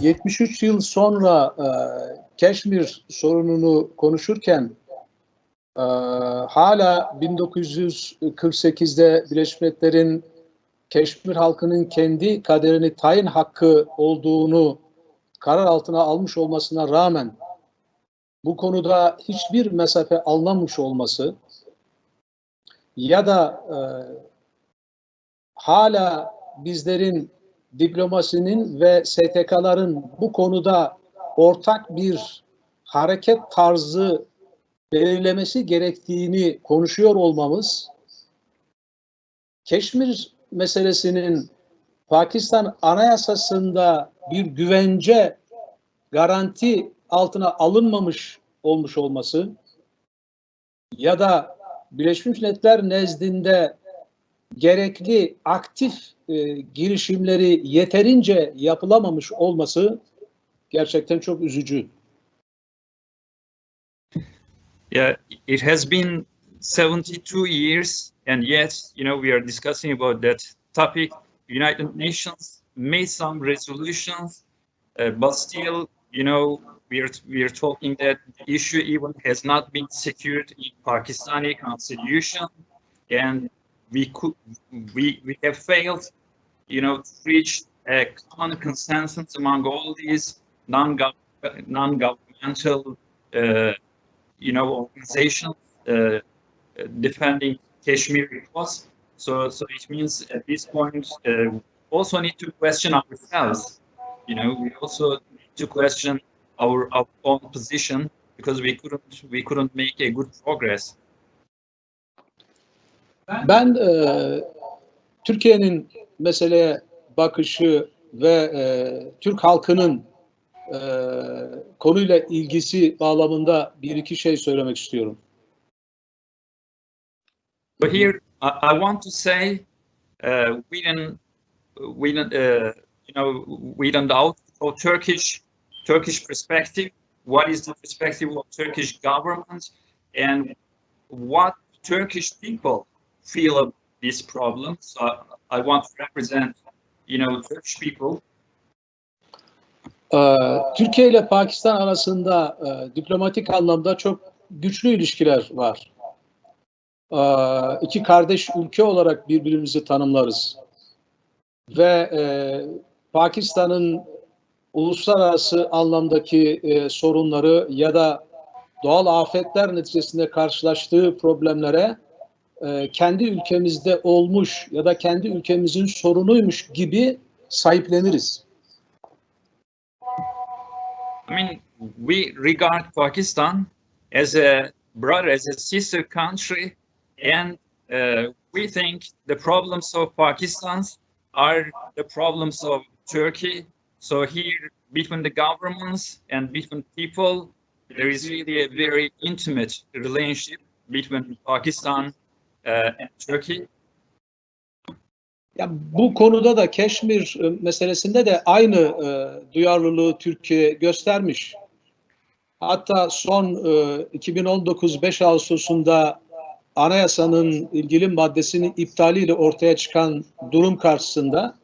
73 yıl sonra Keşmir sorununu konuşurken hala 1948'de Birleşmiş Milletler'in Keşmir halkının kendi kaderini tayin hakkı olduğunu karar altına almış olmasına rağmen bu konuda hiçbir mesafe alınmamış olması ya da hala bizlerin diplomasinin ve STK'ların bu konuda ortak bir hareket tarzı belirlemesi gerektiğini konuşuyor olmamız, Keşmir meselesinin Pakistan Anayasası'nda bir güvence garanti altına alınmamış olmuş olması ya da Birleşmiş Milletler nezdinde gerekli aktif girişimleri yeterince yapılamamış olması gerçekten çok üzücü. Yeah, it has been 72 years, and yet, we are discussing about that topic. United Nations made some resolutions, but still, we are talking that the issue even has not been secured in Pakistani constitution, and we have failed, to reach a common consensus among all these non-governmental, organizations defending Kashmir cause. So it means at this point, we also need to question ourselves. We also need to question our own position because we couldn't make a good progress. Ben Türkiye'nin meseleye bakışı ve Türk halkının konuyla ilgisi bağlamında bir iki şey söylemek istiyorum. But here I want to say we don't doubt for Turkish perspective. What is the perspective of Turkish government and what Turkish people feel of this problem? So I want to represent, Turkish people. Türkiye ile Pakistan arasında diplomatik anlamda çok güçlü ilişkiler var. İki kardeş ülke olarak birbirimizi tanımlarız. Ve Pakistan'ın uluslararası anlamdaki sorunları ya da doğal afetler neticesinde karşılaştığı problemlere kendi ülkemizde olmuş ya da kendi ülkemizin sorunuymuş gibi sahipleniriz. I mean, we regard Pakistan as a brother, as a sister country, and we think the problems of Pakistan are the problems of Turkey. So here, between the governments and between people, there is really a very intimate relationship between Pakistan and Turkey. Ya bu konuda da Keşmir meselesinde de aynı duyarlılığı Türkiye göstermiş. Hatta son 2019 5 Ağustos'unda anayasanın ilgili maddesinin iptaliyle ortaya çıkan durum karşısında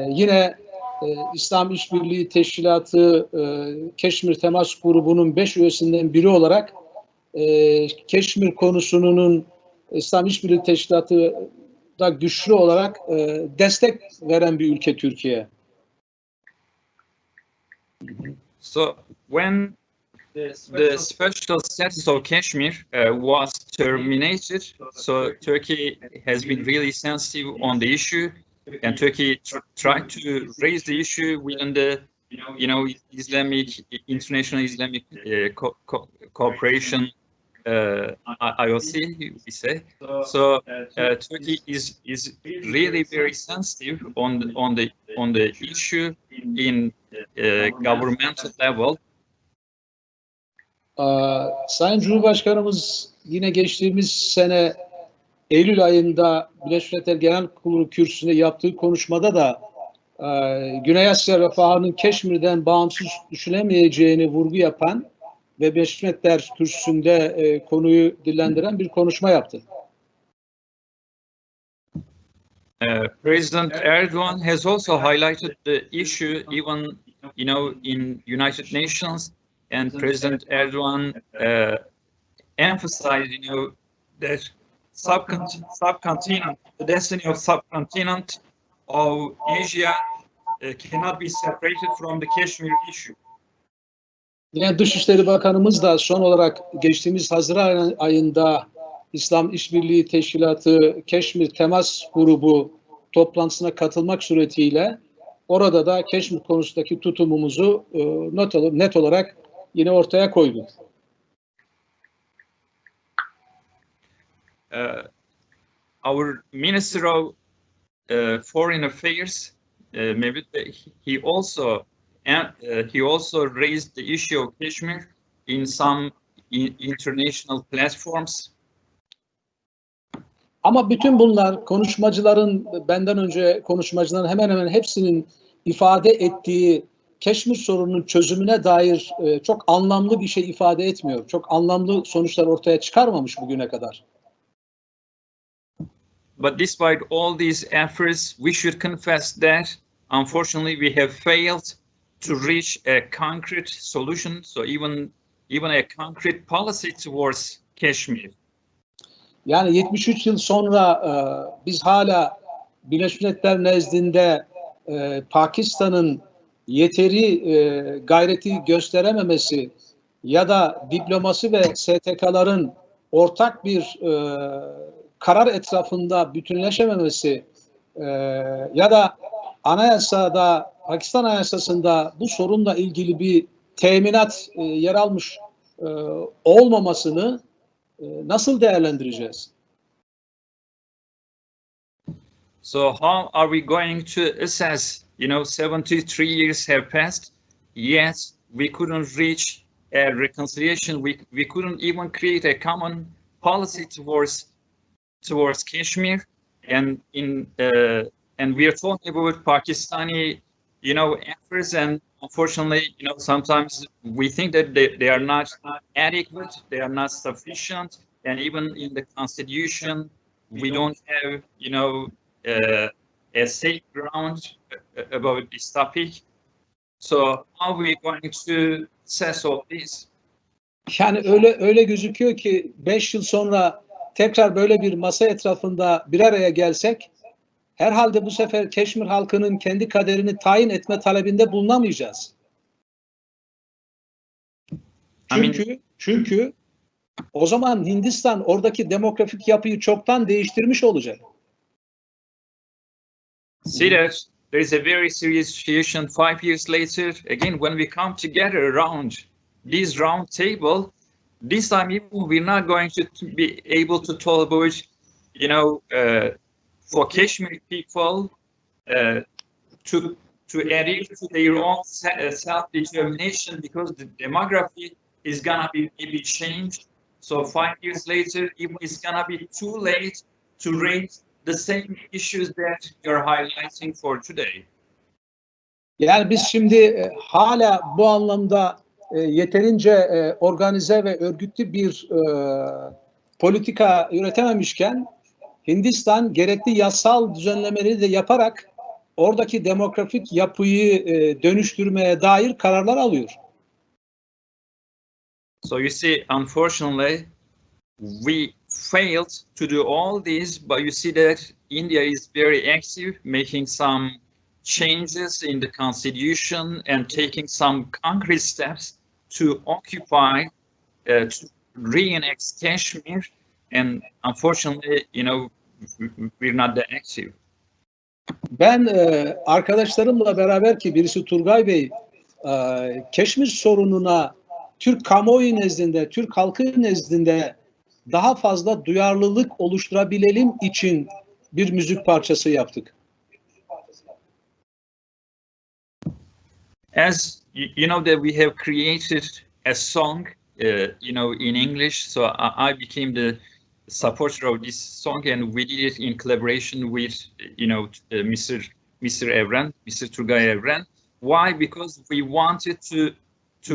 yine İslam İşbirliği Teşkilatı Keşmir Temas Grubu'nun 5 üyesinden biri olarak Keşmir konusunun İslam İşbirliği Teşkilatı da güçlü olarak destek veren bir ülke Türkiye. So when the special status of Kashmir was terminated, so Turkey has been really sensitive on the issue, and Turkey tried to raise the issue within the, international Islamic cooperation. IOC, we say. So Turkey is really very sensitive on the issue in governmental level. Sayın Cumhurbaşkanımız yine geçtiğimiz sene Eylül ayında Birleşmiş Milletler Genel Kurulu kürsüsünde yaptığı konuşmada da Güney Asya refahının Keşmir'den bağımsız düşünemeyeceğini vurgu yapan ve Birleşmiş Milletler kürsüsünde konuyu dillendiren bir konuşma yaptı. President Erdogan has also highlighted the issue even, in United Nations, and President Erdogan emphasized, that subcontinent, the destiny of subcontinent of Asia cannot be separated from the Kashmir issue. Yine Dışişleri Bakanımız da son olarak geçtiğimiz Haziran ayında İslam İşbirliği Teşkilatı Keşmir Temas Grubu toplantısına katılmak suretiyle orada da Keşmir konusundaki tutumumuzu net olarak yine ortaya koydu. Our Minister of Foreign Affairs, he also raised the issue of Kashmir in some international platforms. Ama bütün bunlar konuşmacıların, benden önce konuşmacıların hemen hemen hepsinin ifade ettiği Keşmir sorununun çözümüne dair çok anlamlı bir şey ifade etmiyor. Çok anlamlı sonuçlar ortaya çıkarmamış bugüne kadar. But despite all these efforts, we should confess that unfortunately we have failed to reach a concrete solution, so even a concrete policy towards Kashmir. Yani 73 yıl sonra biz hala Birleşmiş Milletler nezdinde Pakistan'ın yeteri gayreti gösterememesi ya da diplomasi ve STK'ların ortak bir karar etrafında bütünleşememesi ya da anayasada, Pakistan Anayasası'nda bu sorunla ilgili bir teminat yer almış olmamasını nasıl değerlendireceğiz? So how are we going to assess, 73 years have passed, yet we couldn't reach a reconciliation, we couldn't even create a common policy towards Kashmir, and we are talking about Pakistani, efforts, and unfortunately, sometimes we think that they are not adequate, they are not sufficient, and even in the constitution, we don't have, a safe ground about this topic. So how are we going to assess all this? Yani öyle gözüküyor ki 5 yıl sonra tekrar böyle bir masa etrafında bir araya gelsek herhalde bu sefer Keşmir halkının kendi kaderini tayin etme talebinde bulunamayacağız. Çünkü o zaman Hindistan oradaki demografik yapıyı çoktan değiştirmiş olacak. See that there is a very serious situation 5 years later, again, when we come together around this round table, this time we're not going to be able to talk about, for Kashmir people to adhere to their own self-determination, because the demography is gonna be maybe changed. So 5 years later, it's gonna be too late to raise the same issues that you're highlighting for today. Yani biz şimdi hala bu anlamda yeterince organize ve örgütlü bir politika üretememişken Hindistan gerekli yasal düzenlemeleri de yaparak oradaki demografik yapıyı dönüştürmeye dair kararlar alıyor. So you see, unfortunately, we failed to do all this, but you see that India is very active, making some changes in the constitution and taking some concrete steps to occupy, to re-annex Kashmir, and unfortunately, we're not that active. Ben arkadaşlarımla beraber, ki birisi Turgay Bey, Keşmir sorununa Türk kamuoyu nezdinde, Türk halkı nezdinde daha fazla duyarlılık oluşturabilelim için bir müzik parçası yaptık. As you know that we have created a song, in English, so I became the supporter of this song, and we did it in collaboration with, Mr. Evren, Mr. Turgay Evren. Why? Because we wanted to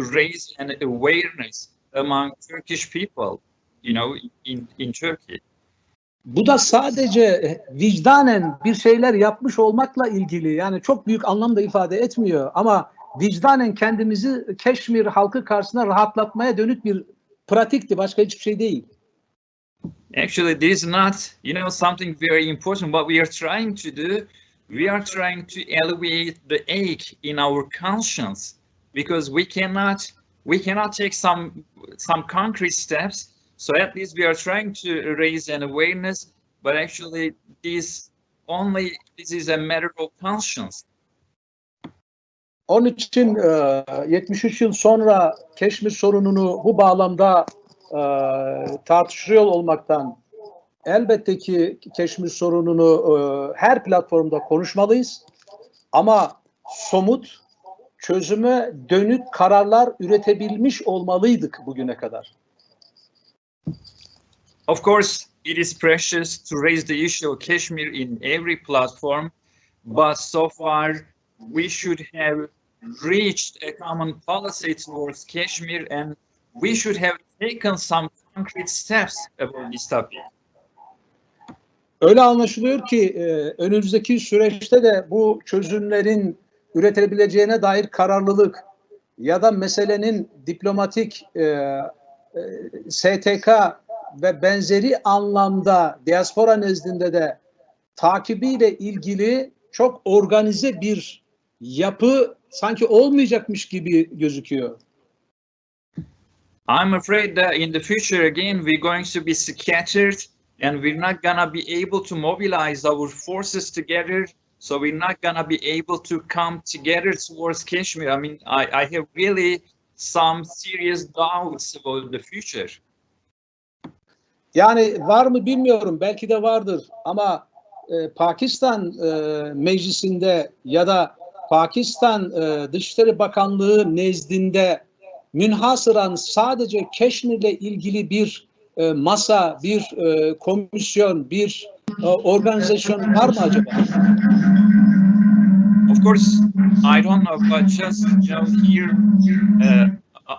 raise an awareness among Turkish people, in Turkey. Bu da sadece vicdanen bir şeyler yapmış olmakla ilgili, yani çok büyük anlamda ifade etmiyor ama vicdanen kendimizi Keşmir halkı karşısında rahatlatmaya dönük bir pratikti, başka hiçbir şey değil. Actually, this is not, something very important. What we are trying to do, we are trying to alleviate the ache in our conscience, because we cannot take some concrete steps. So at least we are trying to raise an awareness, but actually this is a matter of conscience. Onun için 73 yıl sonra Keşmir sorununu bu bağlamda tartışıyor olmaktan, elbette ki Keşmir sorununu her platformda konuşmalıyız ama somut, çözüme dönük kararlar üretebilmiş olmalıydık bugüne kadar. Of course, it is precious to raise the issue of Kashmir in every platform, but so far we should have reached a common policy towards Kashmir, and we should have taken some concrete steps about this topic. Öyle anlaşılıyor ki önümüzdeki süreçte de bu çözümlerin üretilebileceğine dair kararlılık ya da meselenin diplomatik, STK ve benzeri anlamda diaspora nezdinde de takibiyle ilgili çok organize bir yapı sanki olmayacakmış gibi gözüküyor. I'm afraid that in the future again we're going to be scattered and we're not gonna be able to mobilize our forces together, so we're not gonna be able to come together towards Kashmir. I mean, I have really some serious doubts about the future. Yani var mı bilmiyorum, belki de vardır ama Pakistan meclisinde ya da Pakistan Dışişleri Bakanlığı nezdinde münhasıran sadece Keşmir'le ilgili bir masa, bir komisyon, bir organizasyon var mı acaba? Of course, I don't know, but just here,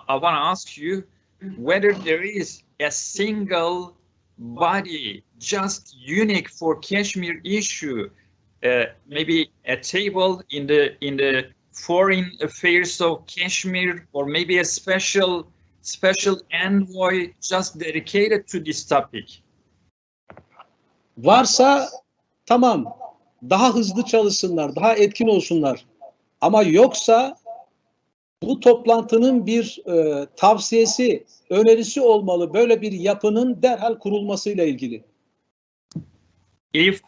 I want to ask you whether there is a single body just unique for Kashmir issue, maybe a table in the foreign affairs of Kashmir, or maybe a special envoy just dedicated to this topic. Varsa tamam, daha hızlı çalışsınlar, daha etkin olsunlar. Ama yoksa bu toplantının bir tavsiyesi, önerisi olmalı, böyle bir yapının derhal kurulmasıyla ilgili. If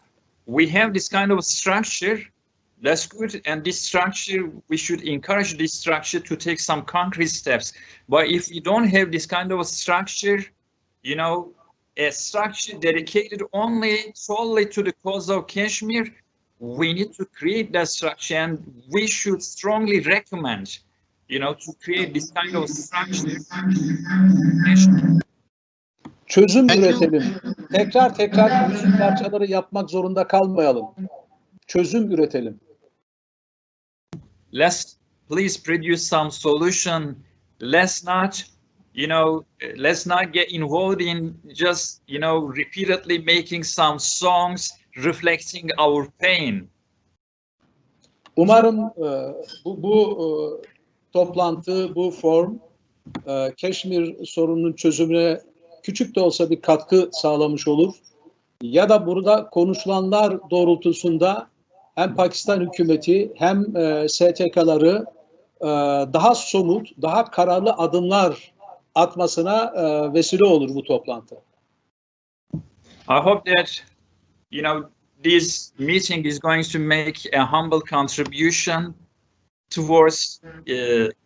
we have this kind of structure, that's good, and this structure, we should encourage this structure to take some concrete steps. But if we don't have this kind of structure, a structure dedicated solely to the cause of Kashmir, we need to create that structure, and we should strongly recommend, to create this kind of structure. Çözüm üretelim. Tekrar müzik parçaları yapmak zorunda kalmayalım. Çözüm üretelim. Let's please produce some solution. Let's not get involved in just, repeatedly making some songs reflecting our pain. Umarım bu toplantı, bu form Keşmir sorununun çözümüne küçük de olsa bir katkı sağlamış olur. Ya da burada konuşulanlar doğrultusunda hem Pakistan hükümeti hem STK'ları daha somut, daha kararlı adımlar atmasına vesile olur bu toplantı. I hope that, this meeting is going to make a humble contribution towards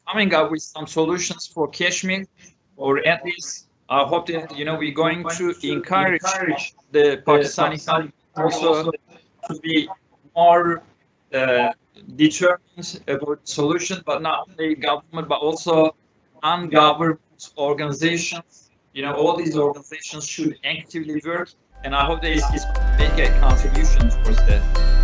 coming up with some solutions for Kashmir, or at least I hope that, we're going to encourage the Pakistani government also to be more determined about solution, but not only government, but also non-government organizations. All these organizations should actively work, and I hope that it's going to make a contribution towards that.